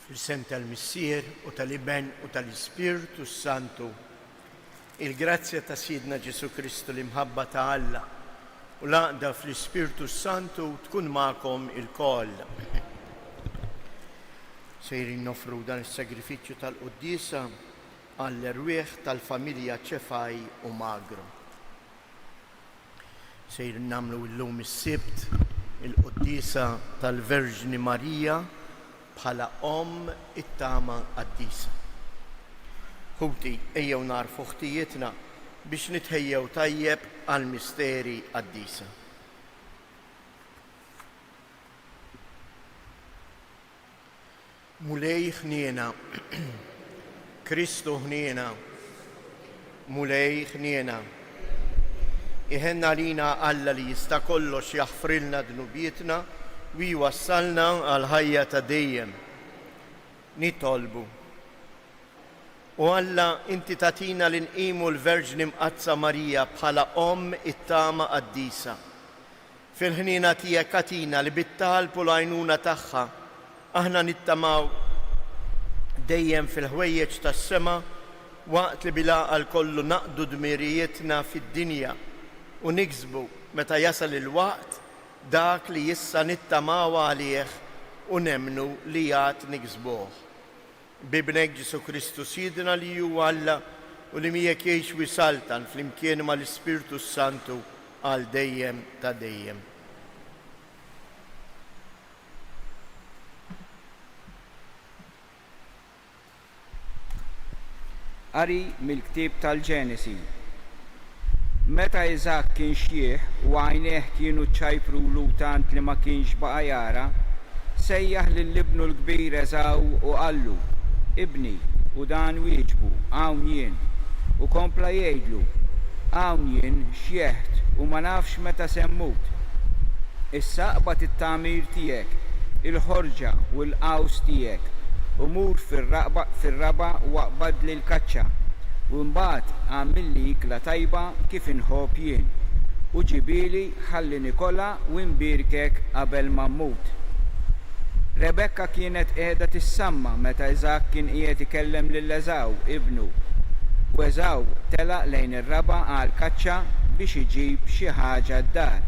Fil-sem tal-Missier u tal-Iben u tal-Ispirtu Santu, il-grazzja ta' Sidna Ġesu Kristu li mħabba ta' Alla u laqda fl-Ispirtu Santu tkun ma'kom il-koll. Sejrin nofru dan is-sagrifiċċju tal-Quddisa għall-erwieħ tal-familja Ċefaj u Magro. Sejrin namlu l-lum is-Sibt il-Quddisa tal-Verġni Marija bħala it-tama qaddisa. Ħuti ejjew narfu ħtijietna biex nitħejjew tajjeb għal-misteri qaddisa. Mulej ħniena, Kristu ħniena, mulej ħniena. Iħenna lina Alla li jista' kollox jaħfrilna dnubietna u jwassalna għal ħajja ta' dejjem. Nitolbu. U Alla inti tatina l-inqimu l-Verġni Mqazza Marija bħala it-tama qaddisa. Fil-ħniena tiegħek katina li bit-talb u l-għajnuna tagħha aħna nittamaw dejjem fil-ħwejjeġ tas-sema waqt li bilaqal kollu naqdu dmirijietna fid-dinja u niksbu meta jasal il-waqt dak li jissa nittamaw għalih u nemnu li jgħat niksbuh. Bibnek Ġesu Kristu Sidna li ju Alla u li miegħek jgħix wisaltan flimkien mal-Ispirtu Santu għal dejjem ta' dejjem. Qari mill-Ktieb tal-Ġenesi. Meta Iżak kien xjieħ u għajnejh kienu ċajprulu tant li ma kienx baqa' jara, sejjaħ lill-ibnu l-kbir Eżaw u qallu: Ibni, u dan wieġbu, hawn jien, u kompla jgħidlu: hawn jien xjeħt u ma nafx meta semmut. Issa qbad it-tagħmir tiegħek, il-ħorġa u l-qaws tiegħek, u mur fir-raba u aqbad li l-kaċċa, u mbagħad għamilli ikla tajba kif inħobb jien, u ġibieli ħalli nikola u nbirkek qabel ma mmut. Rebekka kienet qiegħda tissamma meta Iżak kien qiegħed ikellem lil Eżaw ibnu, u Eżaw telaq lejn ir-raba għal kaċċa biex iġib xi ħaġa d-dar.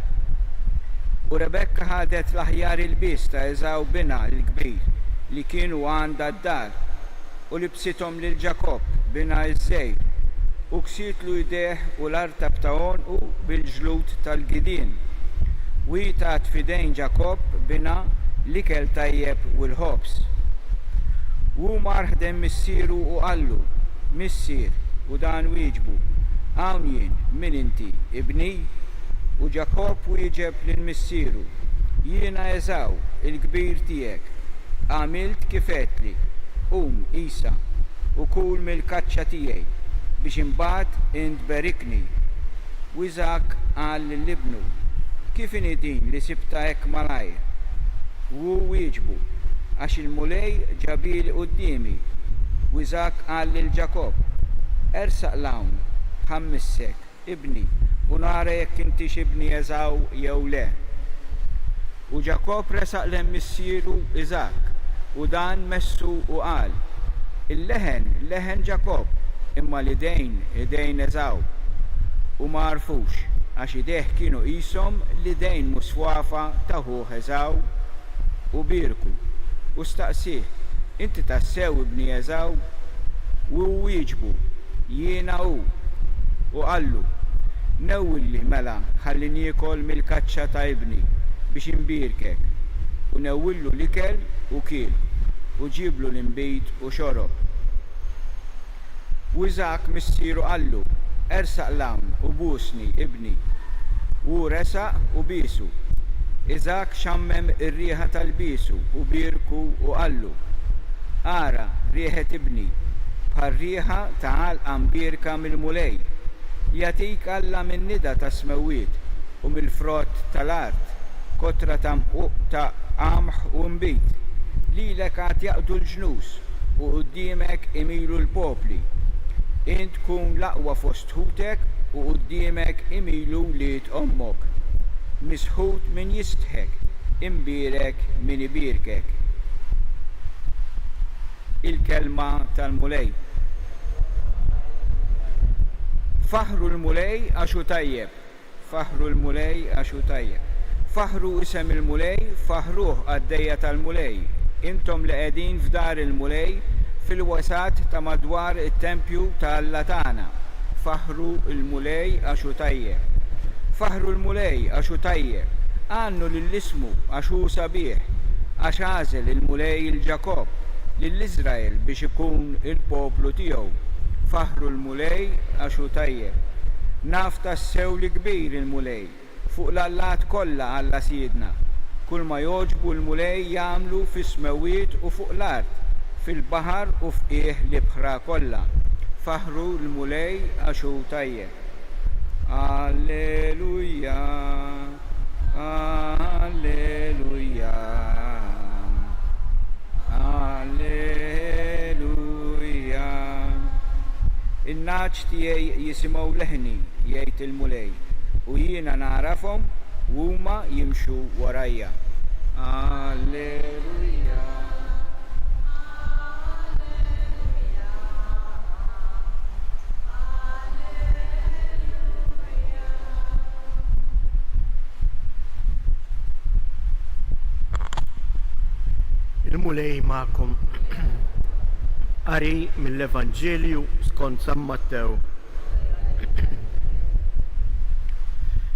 U Rebekka ħadet l-aħjar ilbies ta' Eżaw bina l-kbir li kienu għandha d-dar u libsithom lil Ġakob bina iż-żejr u ksitlu jdejh u l-artab ta' għonqu bil-ġlud tal-gidien u jitgħat f'idejn Ġakob bina l-ikel tajjeb u l-ħobs. U marħdem missieru u qallu: Missier, u dan wieġbu: hawn jien, min inti, ibni? U Ġakob wieġeb lill-missieru: jiena Eżaw, il-kbir tiegħek, għamilt kif għedtli, Isa, u kul mill-kaċċa tiegħi biex imbagħad int berikni. U Iżak qal lill-ibnu: kif inhi din li sibta hekk malajr? U wieġbu: għax il-mulej ġabieli qudiemi. U Iżak qal lil Ġakob: ersaq l-hawn, ħammissek, ibni, u nara jekk intix ibni Eżaw jew le. U Ġakob resaq l-missieru Iżak u dan messu u qal: il-leħen leħen Ġakob, imma l-idejn idejn Eżaw. U ma għarfux għax idejh kienu qishom l-idejn muswafa ta' ħuħ Eżaw u birku. U staqsih: inti tassew ibni Eżaw? U wieġbu: jiena hu. U qallu: newwilli mela ħalli niekol mill-kaċċa ta' ibni biex imbirkek. U newwillu l-ikel u kiel u ġiblu l-imbit u xorob. U Iżak missieru qallu: ersaq l-hawn u busni ibni. U resaq u bisu. Iżak xammem ir-rieħa tal-bisu u birku u qallu: ara rieħet ibni, bħar-rieħa ta' għalqa mbirka mill-mulej. Jatik Alla min-nida ta' smewiet u mill-frott tal-art, kotra ta' qamħ u mbit. Lilek għad jaqdu l-ġnus u quddiemek imilu l-popli. Int tkun l-aqwa fost ħutek u quddiemek imilu liet ommok. Misħut min jistħek, imbirek min ibirkek. il-kelma tal-mulej. Faħru l-mulej għaxu tajjeb. Faħru l-mulej għaxu tajjeb. Faħru isem il-mulej, faħruh għaddejja tal-mulej. Intom li qegħdin f'dar il-mulej fil-wasat ta' madwar it-tempju tal-Latana. Faħru il-mulej għaxu tajjeb. Faħru l-mulej għaxu tajjeb. Għannu lill-ismu għaxu sabiħ. Għax għażel il-mulej il-Ġakob lill-Iżrael biex ikun il-poplu tiegħu. Faħru l-mulej għaxu tajjeb. Naf tassew li kbir il-mulej, fuq l-allat kollha Alla siedna. Kull ma joġbu l-mulej jagħmlu fis-smewiet u fuq l-art, fil-baħar u fqih l-ibħra kollha. Faħru l-mulej għaxu tajjeb. Alleluja, alleluja, alleluja. In-naċ tiegħi jisimgħu leħni jgħid il-mulej u jiena narafhom u huma jimxu warajja. Alleluja. Il-mulej ma'kom qari mill-Evanġelju skont San Mattew.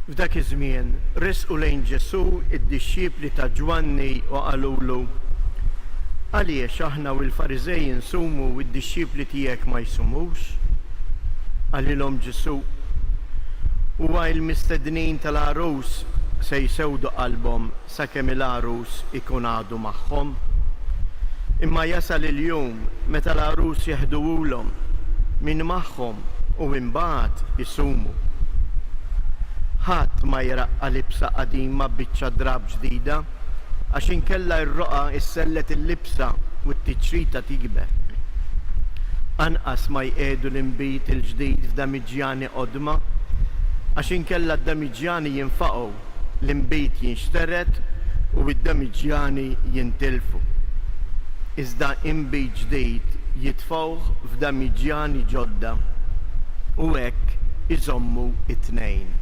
F'dak iż-żmien resqu lejn Ġesu id-dixxiepli ta' Ġwanni u qalulu: għaliex aħna u l-Fariżej insumu u d-dixxiepli tiegħek ma jsumux? Għalilhom Ġesu: huwa l-mistednin tal-arus se jsewdu qalbhom sakemm il-arus ikun għadu magħhom. Imma jasal il-jum meta l-arus jeħduwulhom minn magħhom u imbagħad isumu. Ħadd ma jraqqa libsa qadima biċċa drab ġdida għax inkella r-roqa issellet il-libsa u t-tiċrita tikber. Anqas ma jqedu l-inbit il-ġdid f'damiġġjani qodma għax inkella d-damiġġjani jinfaqgħu, l-inbit jinxteret u d-damiġġjani jintilfu. Iżda inbit ġdid jitfgħuh f'damiġġjani ġodda u hekk iżommu it-tnejn.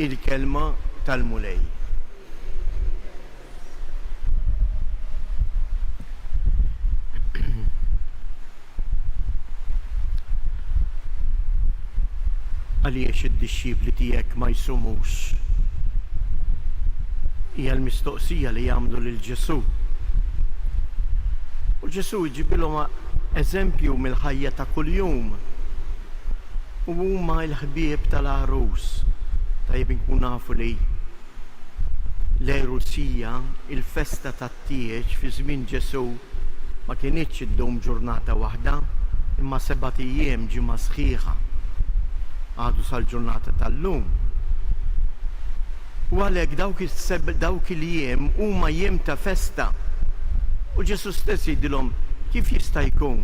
Il-kelma tal-mulej. Għaliex id-dixxiepli tiegħek ma jsumux? Hija l-mistoqsija li jagħmlu lil Ġesu. U Ġesu jġibilhom eżempju mill-ħajja ta' kuljum. U huma l-ħbieb tal-arus. Tajjeb inkun nafu li l-erusija, il-festa tat-tieġ fi żmien Ġesu ma kienitx iddum ġurnata waħda, imma 7 ijiem ġimgħa sħiħa. Għadu sal-ġurnata tal-lum. U għalhekk dawk il-jiem huma jiem ta' festa. U Ġesu stess jgħidilhom kif jista' jkun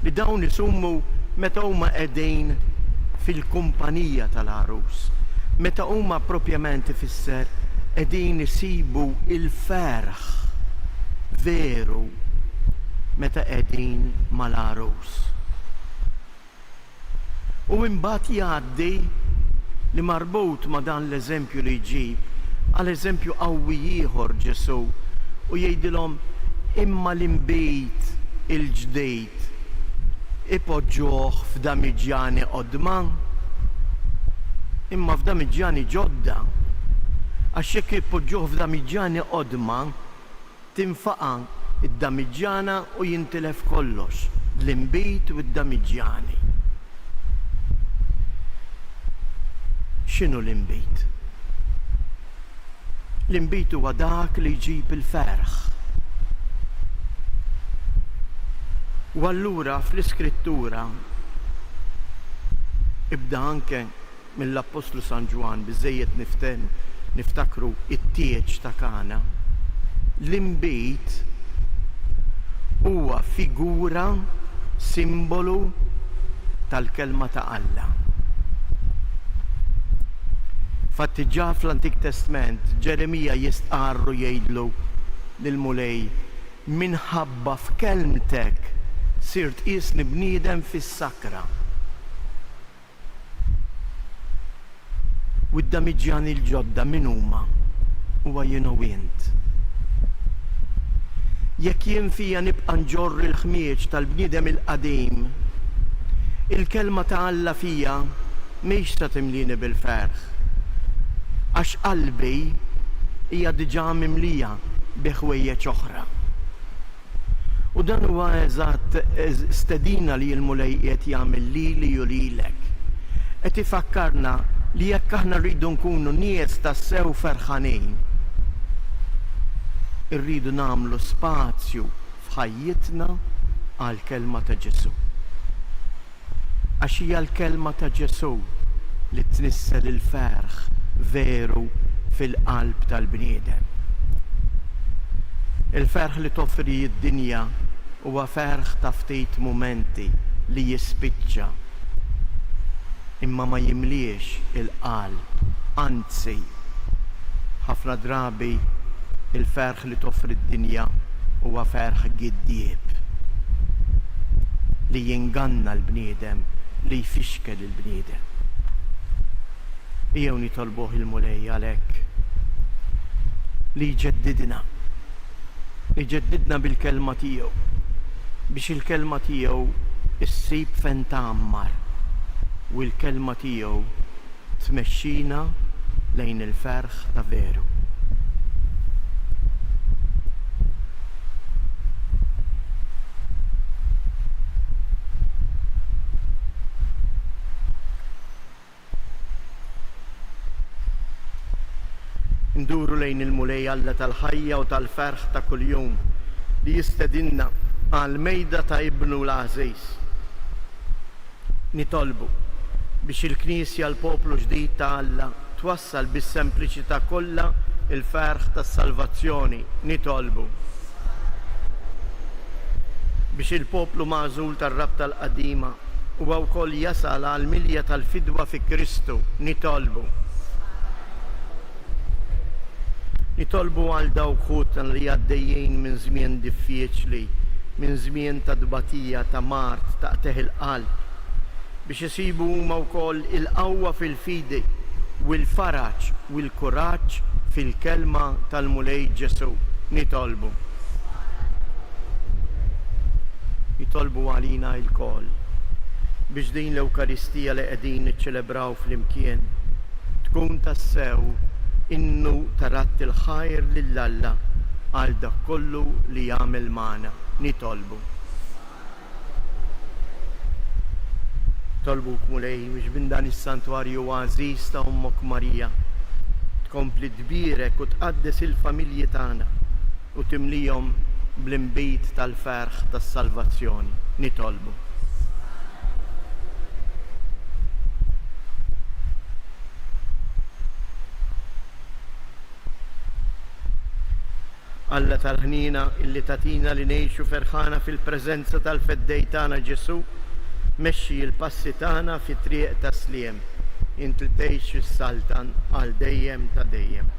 li dawn isumu meta huma qegħdin fil-kumpanija tal-arus, meta huma propjament ifisser qegħdin isibu il-ferħ veru meta qegħdin mal-arus. U imbagħad jgħaddi li marbut ma dan l-eżempju li jġib għal eżempju qawwi ieħor Ġesu u jgħidilhom imma l-inbit il-ġdid ipoġġuh f'damiġġjani qodma, imma f'damiġġjani ġodda għax hekk ipoġġuh f'damiġġjani qodma tinfaqa' id-damiġġjana u jintilef kollox, l-inbit u d-damiġġjani. X'inhu l-inbit? L-inbit huwa dak li jġib il-ferħ. U allura fl-Iskrittura ibda anke mill-Apostlu San Ġwan biżżejjed niftakru it-tieġ ta' Kana. L-inbit huwa figura, simbolu tal-kelma ta' Alla. Fatti ġa fl-Antik Testament, Ġeremija jistqarru jgħidlu lil mulej minħabba f'kelmtek sirt qisni bniedem fis-sakra. U d-damiġġjani l-ġodda min huma huwa jien u int. Jekk jien fija nibqa' nġorr il-ħmieġ tal-bniedem il-qadim, il-kelma ta' Alla fija mhix se timlini bil-ferħ, għax qalbi hija diġà mimlija bi ħwejjeġ oħra. U dan huwa eżatt stedina li l-mulej qed jagħmel lili u lilek. Qed ifakkarna li jekk aħna rridu nkunu nies tassew ferħanin, irridu nagħmlu spazju f'ħajjitna għall kelma ta' Ġesu. Għax hija l-kelma ta' Ġesu li tnissel il-ferħ veru fil-qalb tal-bniedem. Il-ferħ li toffri d-dinja huwa ferħ ta' ftit mumenti li jispiċċa, imma ma jimliex il-qalb, anzi ħafna drabi il-ferħ li toffri d-dinja huwa ferħ giddieb li jinganna l-bniedem, li jfixkel il-bniedem. Jew nitolbuh il-mulej għalhekk li jġeddidna bil-kelma tiegħu biex il-kelma tiegħu issib fejn tagħmmar u l-kelma tiegħu tmexxina lejn il-ferħ ta' veru. Nduru lejn il-mulej Alla tal-ħajja u tal-ferħ ta' kuljum li jistedinna għal-mejda ta' ibnu l-Għażiż. Nitolbu biex il-Knisja l-poplu ġdid ta' Alla twassal bis-sempliċità kollha il-ferħ tas-salvazzjoni. Nitolbu biex il-poplu magħżul tar-rab tal-qadima huwa wkoll jasal għall-milja tal-fidwa fi Kristu. Nitolbu għal dawk ħutna li għaddejjin minn żmien diffiċli, minn żmien ta' dbatija, ta' mart, ta' teħ il-qalb, biex isibu huma wkoll il-qawwa fil-fidi u l-faraġ u l-kuraġġ fil-kelma tal-mulej Ġesu. Nitolbu għalina l-koll biex din l-Ewkaristija li qegħdin niċċelebraw flimkien tkun tassew innu tarat il-ħajr lill-Alla għal dak kollu li jagħmel magħna. Tolbuk mulej biex minn dan is-santwarju għażiż ta' Ummok Marija tkompli tbierek u tqaddes il-familji tagħna u timlihom bl-inbit tal-ferħ tas-salvazzjoni. Alla tal-ħnina illi tatina li ngħixu ferħana fil-preżenza tal-feddej tagħna Ġesu, mexxi l-passi tagħna fit-triq ta' sliem, inti tgħix is-saltan għal dejjem ta' dejjem.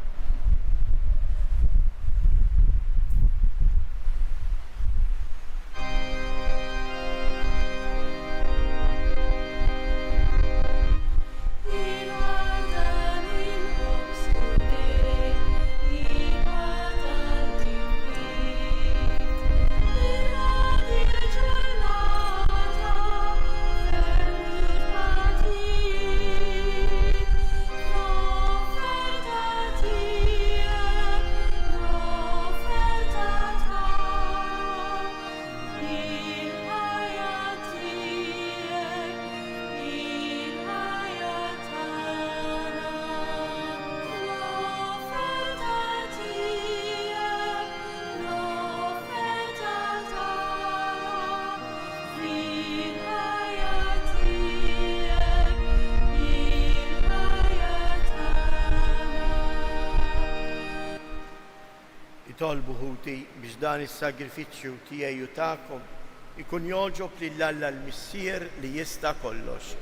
Nitolbu ħuti biex dan is-sagrifiċċju tiegħi u tagħkom ikun jogħġob lill-Alla l-Missier li jista' kollox.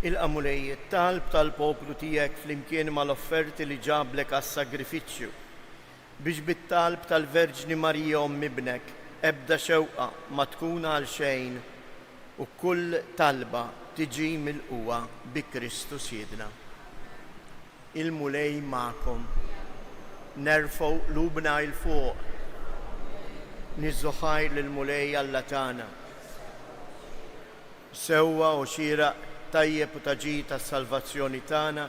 Il-qamulej, it-talb tal-poplu tiegħek flimkien mal-offerti li ġablek għas-sagrifiċċju biex bit-talb tal-Verġni Marija Ommibnek ebda xewqa ma tkun għal xejn u kull talba tiġi milquwa bi Kristu Siedna. Il-mulej ma'kom, nerfgħu lubna il fuq, niżżuħajr lill-mulej Alla tagħna. Sewwa u xieraq tajjeb u taġi tas-salvazzjoni tagħna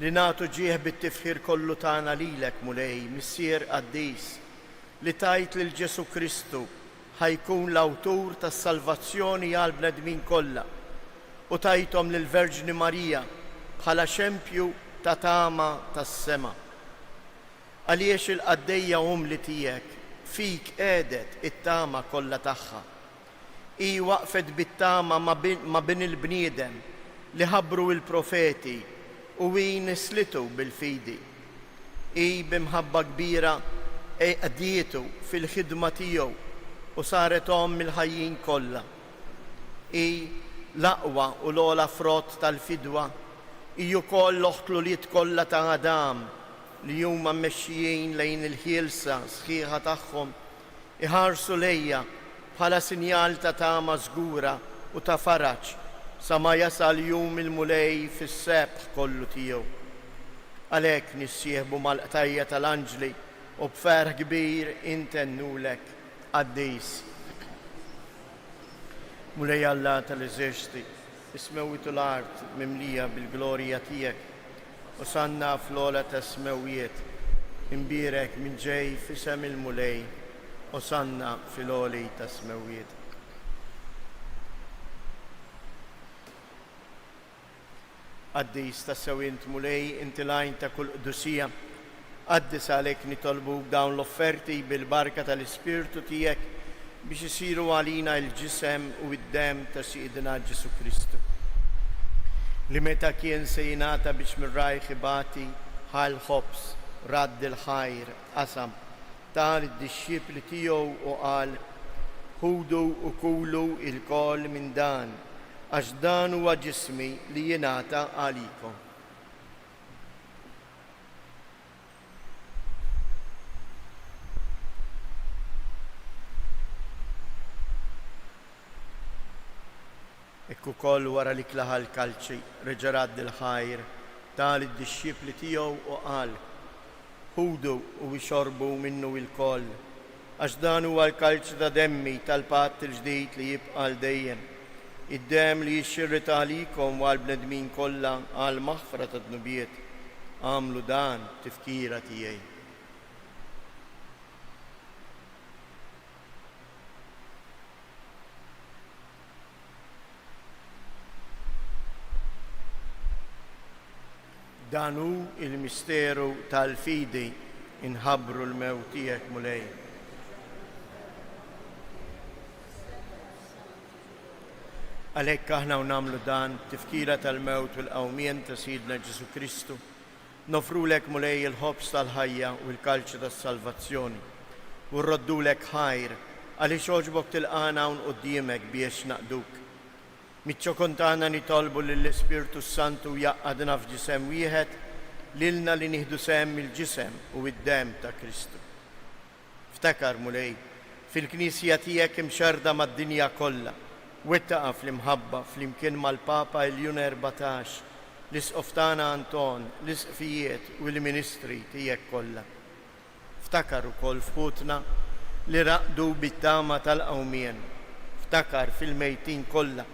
li nagħtu ġieħ bit-tifħir kollu tagħna lilek mulej, Missier Qaddis, li tajt lil Ġesu Kristu ħajkun l-awtur tas-salvazzjoni għal bnedmin kollha u tajthom lil Verġni Marija bħala xempju ta' tama tas-sema. Għaliex il-qaddejja li tiegħek fik qiegħdet it-tama kollha tagħha. I waqfet bit-tama ma bin il-bniedem li ħabbru il-profeti u nislitu bil-fidi. I bimħabba kbira qdietu fil-ħidma tiegħu u saret mill-ħajjin kollha. I l-aqwa u l-ola frott tal-fidwa i wkoll l-oħtluliet kollha ta' Adam li huma mmexxijin lejn il-ħielsa sħiħa tagħhom iħarsu lejja bħala sinjal ta' tama żgura u ta' faraġ sa ma jasal jum il-mulej fis-sebħ kollu tiegħu. Għalhekk nissieħbu mal-qtajja tal-anġli u b'ferħ kbir intennulek Qaddis. Mulej Alla tal-eżerċiti, ismewwitu l-art mimlija bil-glorja tiegħek u sanna fl-ola ta' smewijiet imbirek minn ġej fisem il-mulej u sanna fil-oli ta' smewijiet. Qaddis ta' sewint mulej inti lajn ta' kull qdusija, qaddis għalek nitolbu dawn l-offerti bil-barka tal-Ispirtu tiegħek biex isiru għalina il-ġisem u id-dem ta' Siedna Ġesu Kristu. Li meta kien se jingħata biex mir-rajħ ibati ħal ħobs radd il-ħajr qasam tal id-dixxipli tiegħu u qal ħudu u kulu il-kol minn dan għax dan huwa ġismi li jingħata għalikom. Ekku koll wara li klaħa l-kalċi reġa' radd il-ħajr tal id-dixxipli tiegħu u qal ħudu u jxorbu minnu il-koll għax dan huwa l-kalċ ta' demmi tal-patt il-ġdid li jibqa' dejjem. Id-dem li jixxirrita għalikom u għall-bnedmin kollha għal maħfra ta' dnubiet. Għamlu dan tifkira tiegħi. Dan hu il-misteru tal-fidi inħabbru l-mewt tiegħek mulej. Għalhekk aħna nagħmlu dan tifkira tal-mewt u l-qawmien ta' Siedna Ġesu Kristu, nofrulek mulej il-ħobs tal-ħajja u l-kalċ tas-salvazzjoni u rroddulek ħajr għaliex għoġbok tilqana hawn quddiemek biex naqduk. Miċ-ċokontana nitolbu lill-Ispirtu Santu jaqgħadna f'ġisem wieħed lilna li nieħdu sehem il-ġisem u id-dem ta' Kristu. Ftakar mulej, fil-Knisja tiegħek imxarda mad-dinja kollha, wettaqa fl-imħabba flimkien mal-Papa Iljun 14, l-Isqoftana Anton, l-Isqfijiet u l-Ministri tiegħek kollha. Ftakar ukoll f'ħutna li raqdu bit-tama tal-qawmien. Ftakar fil-mejtin kollha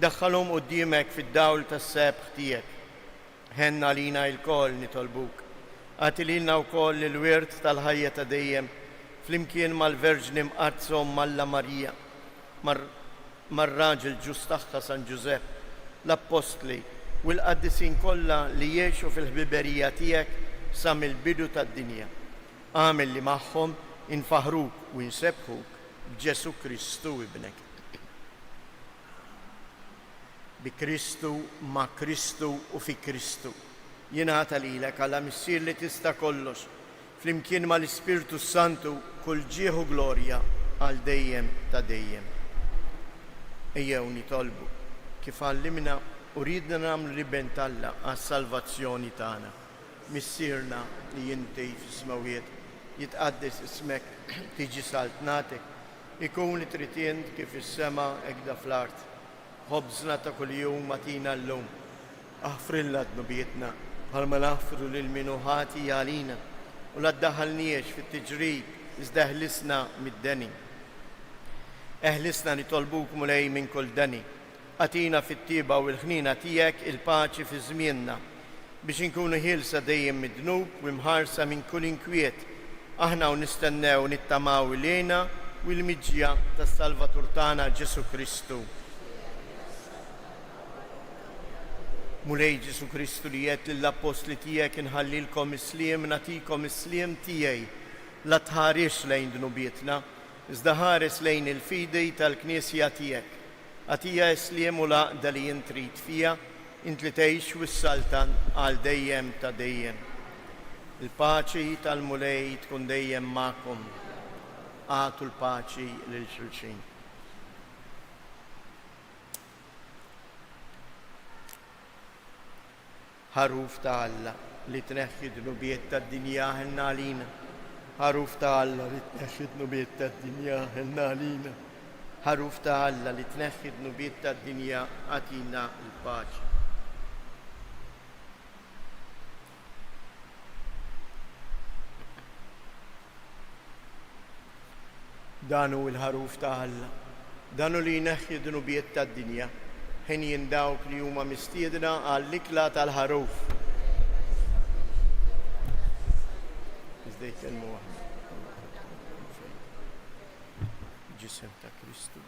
daħħalhom quddiemek fid-dawl tas-sebħ tiegħek. Ħenna lina l-koll nitolbuk. Għati lilna wkoll il-wirt tal-ħajja ta' dejjem flimkien mal-Verġni mqarzhom Malla Marija, mar-raġel ġust tagħha San Ġusepp, l-Apostli u l-qaddisin kollha li jgħixu fil-ħbiberija tiegħek sa mill-bidu tad-dinja. Għamel li magħhom infaħruk u nsebħuk b'Ġesu Kristu ibnek. Bi Kristu, ma' Kristu u fi Kristu. Jingħata lilek għala missier li tista' kollox, flimkien mal-Ispirtu Santu kull ġieħ u glorja għal dejjem ta' dejjem. Ejjew nitolbu kif għallimna uridna namlu li bentalla għas-salvazzjoni tagħna. Missirna li jinti fis-smawiet, jitqaddis ismek, tiġi saltnatek, ikun tritient kif is-sema ekda fl-art. Ħobżna ta' kuljum matina l-lum, aħfrilna d-nubietna, bħalma naħfru lil-minuħati għalina, u la ddaħalniex fit-tiġrib, iżda eħlisna mid-deni. Eħlisna nitolbuk mulej minn kull deni, għatina fit-tiba u l-ħnina tijek il-paċi fi żmienna, biex inkunu ħilsa dejjem mid-dnub u mħarsa minn kull inkwiet, aħna u nistennew nittamaw ilejna u l-miġja tas-Salvatur tagħna Ġesu Kristu. Mulej Ġesu Kristu li jgħid lill-apostli tiegħek inħallilkom isliem nagħtikom isliem tiegħi, la tħarix lejn dnubietna, iżda ħares lejn il-fidej tal-Knisja tiegħek. Għatija isliem u laqda li jintrid fija, int li tgħix wis-saltan għal dejjem ta' dejjem. Il-paċi tal-mulej tkun dejjem magħkom. Għatu l-paċi lil xulxin. Ħaruf ta' Alla li tneħħi d-nubiet tad-dinja ħelna għalina. Ħaruf ta' Alla li tneħħi d-nubiet tad-dinja ħelna għalina. Ħaruf ta' Alla li tneħħi d-nubiet tad-dinja għatina l-paċi. Danu il-ħaruf ta' Alla, danu li jneħħi d-nubiet tad-dinja, ħin jindawk li huma mistiedna għall-ikla tal-ħaruf. Iżda jkellmu waħda. Ġisem ta' Kristu.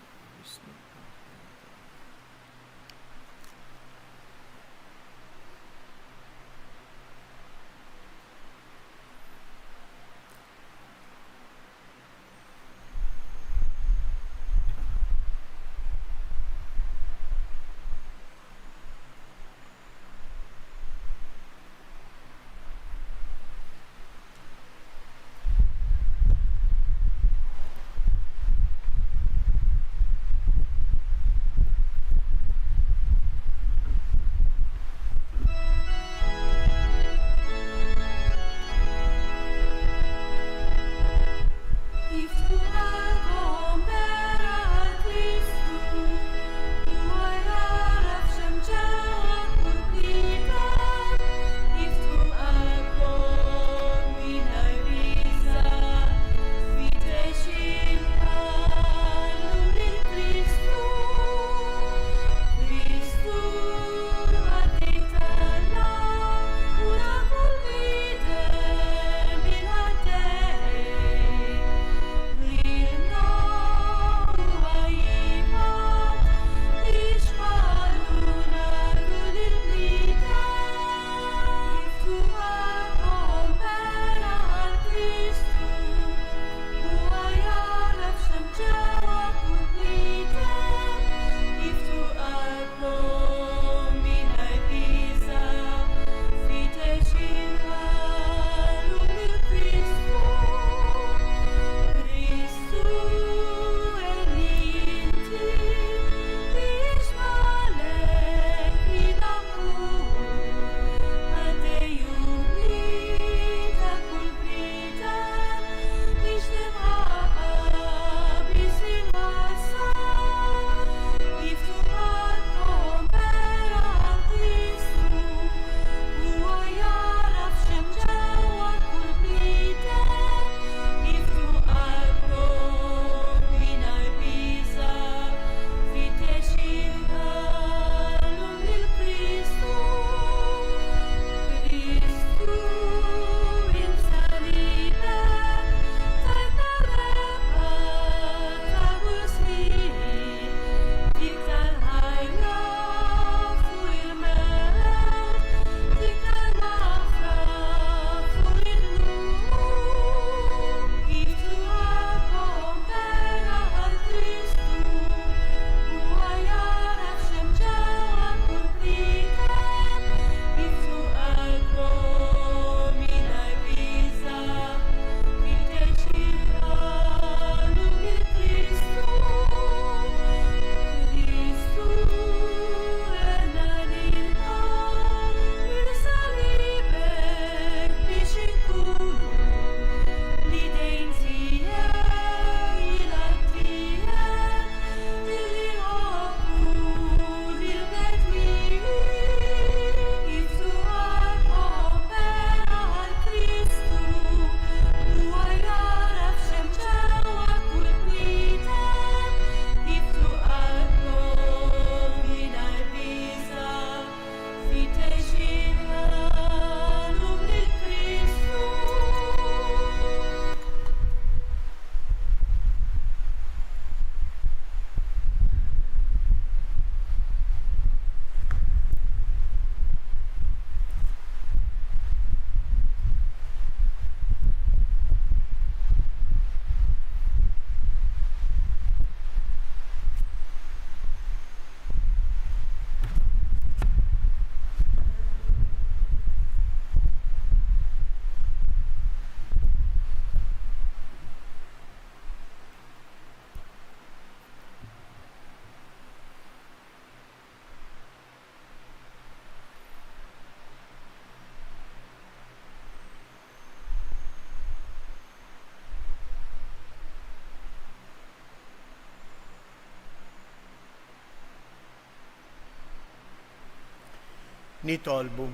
nitolbu.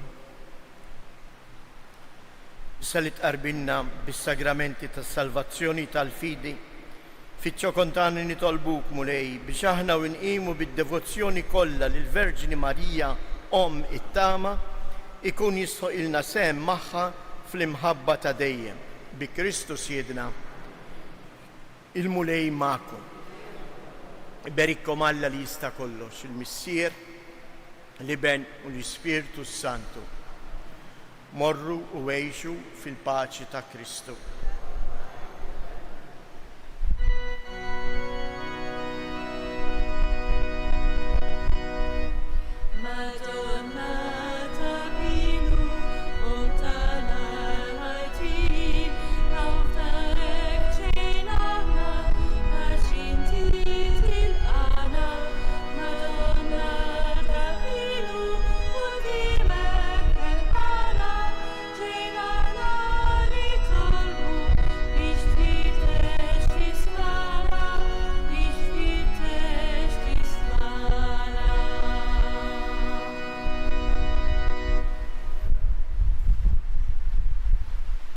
Issa li tqarbilna bis-sagramenti tas-salvazzjoni tal-fidi, fiċ-ċokontani nitolbuk mulej biex aħna u nqimu bid-devozzjoni kollha lill-Verġini Marija Om it-tama ikun jistħoq ilna sem magħha fl-imħabba ta' dejjem. Bi Kristus Siedna, il-mulej magħkom. Berikkom Alla li jista' kollox, il-Missier, l-Iben u l-Ispirtu Santu. Morru u għejxu fil-paċi ta' Kristu.